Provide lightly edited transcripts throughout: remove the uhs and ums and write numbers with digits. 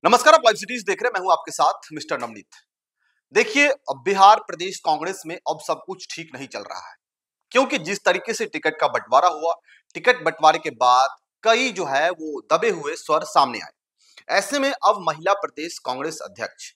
नमस्कार, आप live cities देख रहे हैं। मैं हूं आपके साथ मिस्टर नवनीत। देखिए, अब बिहार प्रदेश कांग्रेस में अब सब कुछ ठीक नहीं चल रहा है, क्योंकि जिस तरीके से टिकट का बंटवारा हुआ, टिकट बंटवारे के बाद कई जो है वो दबे हुए स्वर सामने आए। ऐसे में अब महिला प्रदेश कांग्रेस अध्यक्ष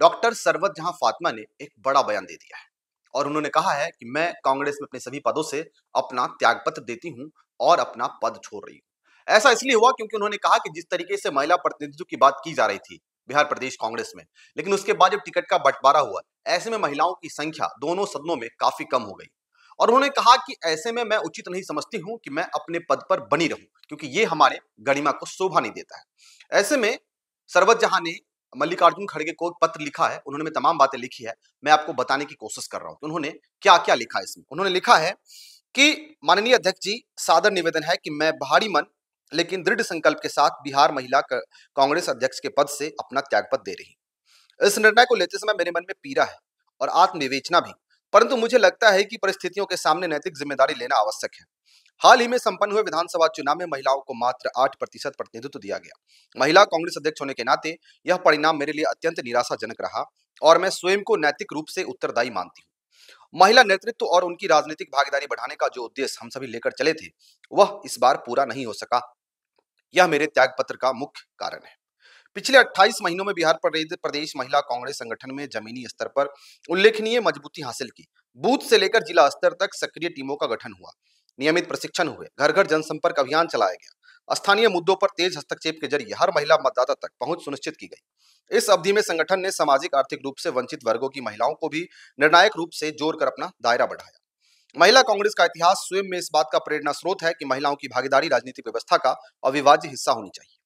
डॉक्टर सरवत जहां फातिमा ने एक बड़ा बयान दे दिया है और उन्होंने कहा है कि मैं कांग्रेस में अपने सभी पदों से अपना त्यागपत्र देती हूं और अपना पद छोड़ रही हूं। ऐसा इसलिए हुआ क्योंकि उन्होंने कहा कि जिस तरीके से महिला प्रतिनिधित्व की बात की जा रही थी बिहार प्रदेश कांग्रेस में, लेकिन उसके बाद जब टिकट का बंटवारा हुआ, ऐसे में महिलाओं की संख्या दोनों सदनों में काफी कम हो गई। और उन्होंने कहा कि ऐसे में मैं उचित नहीं समझती हूं कि मैं अपने पद पर बनी रहूं, क्योंकि ये हमारे गरिमा को शोभा नहीं देता है। ऐसे में सरवत जहां ने मल्लिकार्जुन खड़गे को पत्र लिखा है, उन्होंने में तमाम बातें लिखी है, मैं आपको बताने की कोशिश कर रहा हूं। तो उन्होंने क्या-क्या लिखा है इसमें? उन्होंने लिखा है कि माननीय अध्यक्ष जी, सादर निवेदन है कि मैं भारी मन लेकिन दृढ़ संकल्प के साथ बिहार महिला कांग्रेस अध्यक्ष के पद से अपना त्यागपत्र दे रही हूं। इस निर्णय को लेते समय मेरे मन में पीड़ा है और आत्मविवेचना भी, परंतु मुझे लगता है कि परिस्थितियों के सामने नैतिक जिम्मेदारी लेना आवश्यक है। हाल ही में संपन्न हुए विधानसभा चुनाव में महिलाओं को मात्र 8% प्रतिनिधित्व दिया गया। महिला कांग्रेस अध्यक्ष होने के नाते यह परिणाम मेरे लिए अत्यंत निराशाजनक रहा और मैं स्वयं को नैतिक रूप से उत्तरदायी मानती हूँ। महिला नेतृत्व और उनकी राजनीतिक भागीदारी बढ़ाने का जो उद्देश्य हम सभी लेकर चले थे, वह इस बार पूरा नहीं हो सका। यह मेरे त्यागपत्र का मुख्य कारण है। पिछले 28 महीनों में बिहार प्रदेश महिला कांग्रेस संगठन में जमीनी स्तर पर उल्लेखनीय मजबूती हासिल की। बूथ से लेकर जिला स्तर तक सक्रिय टीमों का गठन हुआ, नियमित प्रशिक्षण हुए, घर घर जनसंपर्क अभियान चलाया गया, स्थानीय मुद्दों पर तेज हस्तक्षेप के जरिए हर महिला मतदाता तक पहुंच सुनिश्चित की गई। इस अवधि में संगठन ने सामाजिक आर्थिक रूप से वंचित वर्गों की महिलाओं को भी निर्णायक रूप से जोड़कर अपना दायरा बढ़ाया। महिला कांग्रेस का इतिहास स्वयं में इस बात का प्रेरणा स्रोत है कि महिलाओं की भागीदारी राजनीतिक व्यवस्था का अविभाज्य हिस्सा होनी चाहिए।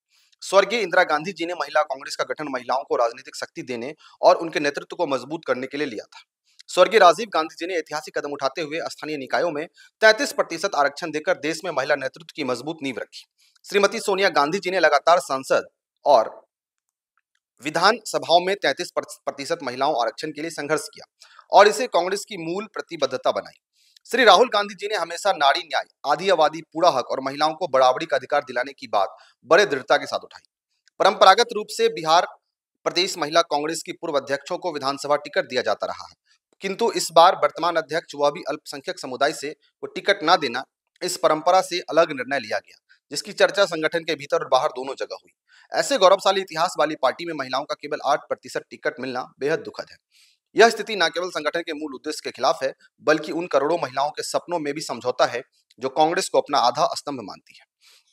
स्वर्गीय इंदिरा गांधी जी ने महिला कांग्रेस का गठन महिलाओं को राजनीतिक शक्ति देने और उनके नेतृत्व को मजबूत करने के लिए लिया था। स्वर्गीय राजीव गांधी जी ने ऐतिहासिक कदम उठाते हुए स्थानीय निकायों में 33% आरक्षण देकर देश में महिला नेतृत्व की मजबूत नींव रखी। श्रीमती सोनिया गांधी जी ने लगातार संसद और विधान सभाओं में 33% महिलाओं आरक्षण के लिए संघर्ष किया और इसे कांग्रेस की मूल प्रतिबद्धता बनाई। श्री राहुल गांधी जी ने हमेशा नारी न्याय, आधी आबादी, पूरा हक और महिलाओं को बराबरी का अधिकार दिलाने की बात बड़े दृढ़ता के साथ उठाई। परंपरागत रूप से बिहार प्रदेश महिला कांग्रेस की पूर्व अध्यक्षों को विधानसभा टिकट दिया जाता रहा है, किंतु इस बार वर्तमान अध्यक्ष वह भी अल्पसंख्यक समुदाय से वो टिकट न देना, इस परंपरा से अलग निर्णय लिया गया, जिसकी चर्चा संगठन के भीतर और बाहर दोनों जगह हुई। ऐसे गौरवशाली इतिहास वाली पार्टी में महिलाओं का केवल 8% टिकट मिलना बेहद दुखद है। यह स्थिति न केवल संगठन के मूल उद्देश्य के खिलाफ है, बल्कि उन करोड़ों महिलाओं के सपनों में भी समझौता है जो कांग्रेस को अपना आधा स्तंभ मानती है।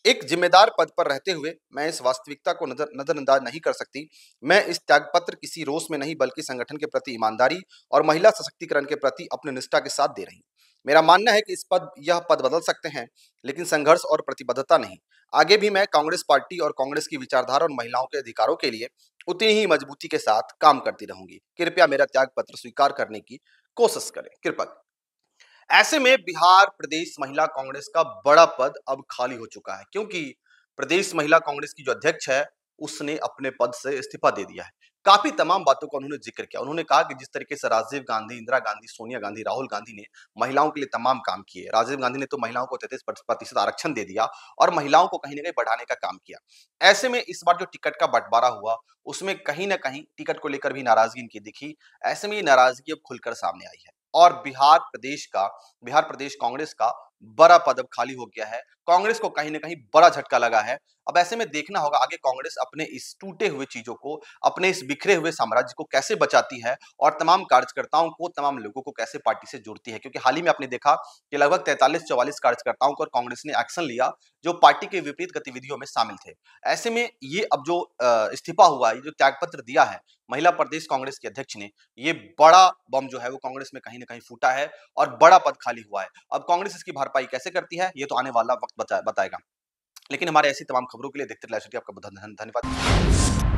एक जिम्मेदार पद पर रहते हुए मैं इस वास्तविकता को नजरअंदाज नहीं कर सकती। मैं इस त्यागपत्र किसी रोष में नहीं, बल्कि संगठन के प्रति ईमानदारी और महिला सशक्तिकरण के प्रति अपनी निष्ठा के साथ दे रही हूं। मेरा मानना है कि यह पद बदल सकते हैं, लेकिन संघर्ष और प्रतिबद्धता नहीं। आगे भी मैं कांग्रेस पार्टी और कांग्रेस की विचारधारा और महिलाओं के अधिकारों के लिए उतनी ही मजबूती के साथ काम करती रहूंगी। कृपया मेरा त्याग पत्र स्वीकार करने की कोशिश करें, कृपया। ऐसे में बिहार प्रदेश महिला कांग्रेस का बड़ा पद अब खाली हो चुका है, क्योंकि प्रदेश महिला कांग्रेस की जो अध्यक्ष है, उसने अपने पद से इस्तीफा दे दिया है। काफी तमाम बातों का उन्होंने जिक्र किया। उन्होंने कहा कि जिस तरीके से राजीव गांधी, इंदिरा गांधी, सोनिया गांधी, राहुल गांधी ने महिलाओं के लिए तमाम काम किए। राजीव गांधी ने तो महिलाओं को 33% आरक्षण दे दिया और महिलाओं को कहीं ना कहीं बढ़ाने का काम किया। ऐसे में इस बार जो टिकट का बंटवारा हुआ, उसमें कहीं ना कहीं टिकट को लेकर भी नाराजगी इनकी दिखी। ऐसे में ये नाराजगी अब खुलकर सामने आई है और बिहार प्रदेश कांग्रेस का बड़ा पद अब खाली हो गया है। कांग्रेस को कहीं ना कहीं बड़ा झटका लगा है। अब ऐसे में देखना होगा आगे कांग्रेस अपने इस टूटे हुए चीजों को, अपने इस बिखरे हुए साम्राज्य को कैसे बचाती है और तमाम कार्यकर्ताओं को, तमाम लोगों को कैसे पार्टी से जोड़ती है। क्योंकि हाल ही में आपने देखा कि लगभग 43-44 कार्यकर्ताओं को कांग्रेस ने एक्शन लिया जो पार्टी के विपरीत गतिविधियों में शामिल थे। ऐसे में ये अब जो इस्तीफा हुआ, ये जो त्यागपत्र दिया है महिला प्रदेश कांग्रेस के अध्यक्ष ने, ये बड़ा बम जो है वो कांग्रेस में कहीं ना कहीं फूटा है और बड़ा पद खाली हुआ है। अब कांग्रेस इसकी भरपाई कैसे करती है, ये तो आने वाला वक्त बताएगा। लेकिन हमारे ऐसी तमाम खबरों के लिए देखते रहिए लाइव सिटी। आपका बहुत धन्यवाद।